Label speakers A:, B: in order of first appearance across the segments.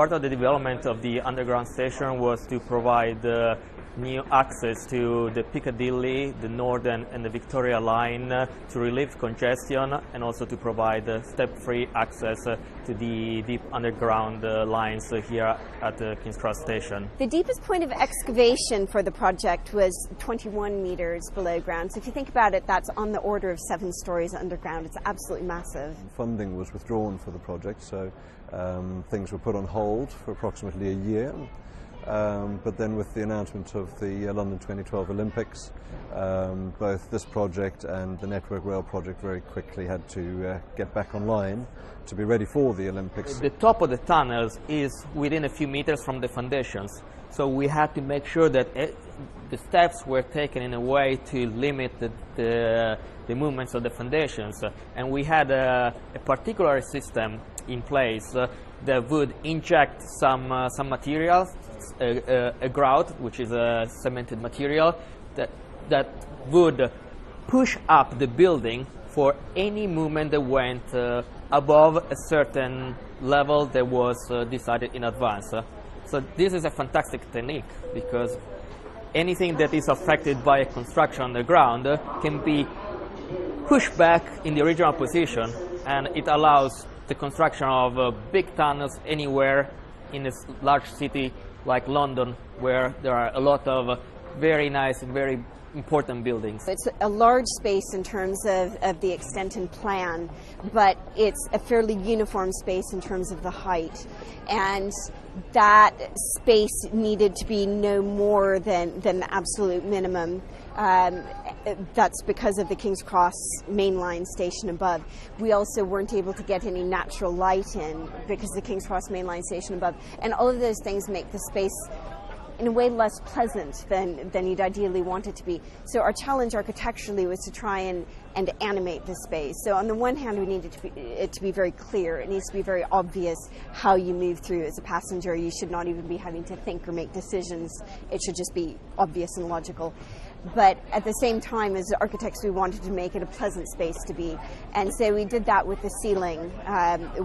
A: Part of the development of the underground station was to provide new access to the Piccadilly, the Northern and the Victoria line to relieve congestion, and also to provide step-free access to the deep underground lines here at the King's Cross station.
B: The deepest point of excavation for the project was 21 meters below ground. So if you think about it, that's on the order of 7 stories underground. It's absolutely massive.
C: Funding was withdrawn for the project, so things were put on hold for approximately a year. But then with the announcement of the London 2012 Olympics, both this project and the Network Rail project very quickly had to get back online to be ready for the Olympics.
A: The top of the tunnels is within a few meters from the foundations, so we had to make sure that the steps were taken in a way to limit the movements of the foundations, and we had a particular system in place that would inject some materials, a grout, which is a cemented material, that would push up the building for any movement that went above a certain level that was decided in advance. So this is a fantastic technique, because anything that is affected by a construction on the ground can be pushed back in the original position, and it allows the construction of big tunnels anywhere in a large city like London, where there are a lot of very nice and very important buildings.
B: It's a large space in terms of the extent and plan, but it's a fairly uniform space in terms of the height. And that space needed to be no more than the absolute minimum. That's because of the King's Cross Mainline station above. We also weren't able to get any natural light in because of the King's Cross Mainline station above. And all of those things make the space in a way less pleasant than you'd ideally want it to be. So our challenge architecturally was to try and animate the space. So on the one hand, we needed it to be very clear. It needs to be very obvious how you move through as a passenger. You should not even be having to think or make decisions. It should just be obvious and logical. But at the same time, as architects, we wanted to make it a pleasant space to be. And so we did that with the ceiling,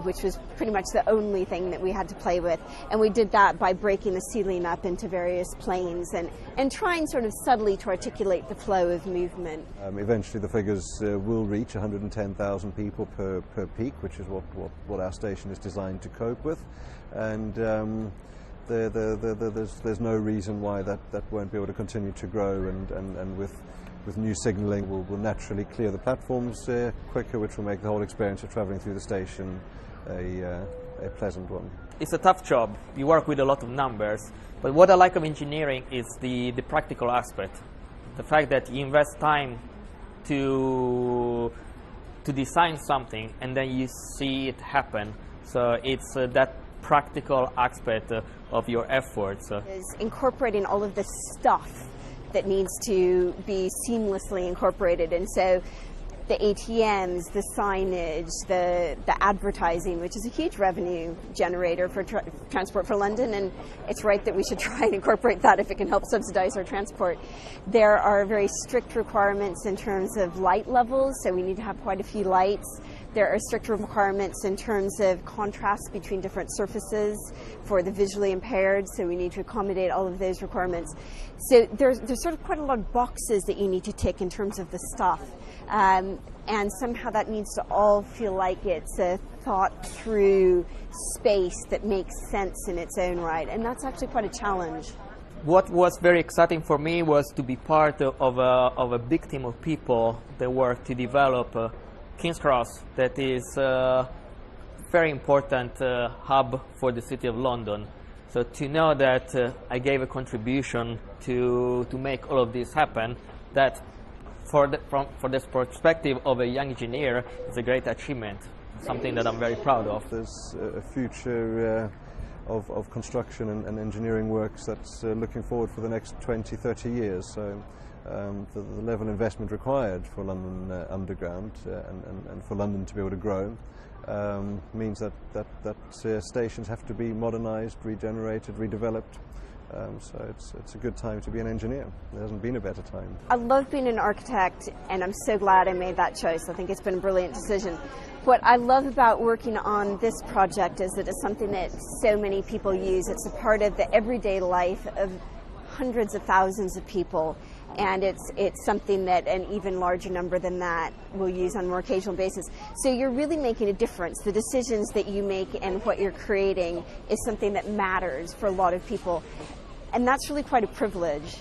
B: which was pretty much the only thing that we had to play with. And we did that by breaking the ceiling up into various planes and trying sort of subtly to articulate the flow of movement.
C: Eventually the figures will reach 110,000 people per peak, which is what our station is designed to cope with. And there's no reason why that won't be able to continue to grow, and with new signalling we'll naturally clear the platforms quicker, which will make the whole experience of travelling through the station a pleasant one.
A: It's a tough job. You work with a lot of numbers, but what I like of engineering is the practical aspect. The fact that you invest time to design something and then you see it happen. So it's that practical aspect of your efforts.
B: Is incorporating all of the stuff that needs to be seamlessly incorporated, and so the ATMs, the signage, the advertising, which is a huge revenue generator for Transport for London, and it's right that we should try and incorporate that if it can help subsidize our transport. There are very strict requirements in terms of light levels, so we need to have quite a few lights. There are strict requirements in terms of contrast between different surfaces for the visually impaired, so we need to accommodate all of those requirements. So there's sort of quite a lot of boxes that you need to tick in terms of the stuff. And somehow that needs to all feel like it's a thought-through space that makes sense in its own right, and that's actually quite a challenge.
A: What was very exciting for me was to be part of a big team of people that work to develop King's Cross, that is a very important hub for the City of London. So to know that I gave a contribution to make all of this happen, that for this perspective of a young engineer, is a great achievement, something that I'm very proud of.
C: There's a future of construction and engineering works that's looking forward for the next 20, 30 years. So the level of investment required for London Underground and for London to be able to grow means that stations have to be modernised, regenerated, redeveloped So it's a good time to be an engineer. There hasn't been a better time.
B: I love being an architect, and I'm so glad I made that choice. I think it's been a brilliant decision. What I love about working on this project is that it's something that so many people use. It's a part of the everyday life of hundreds of thousands of people, and it's something that an even larger number than that will use on a more occasional basis. So you're really making a difference. The decisions that you make and what you're creating is something that matters for a lot of people, and that's really quite a privilege.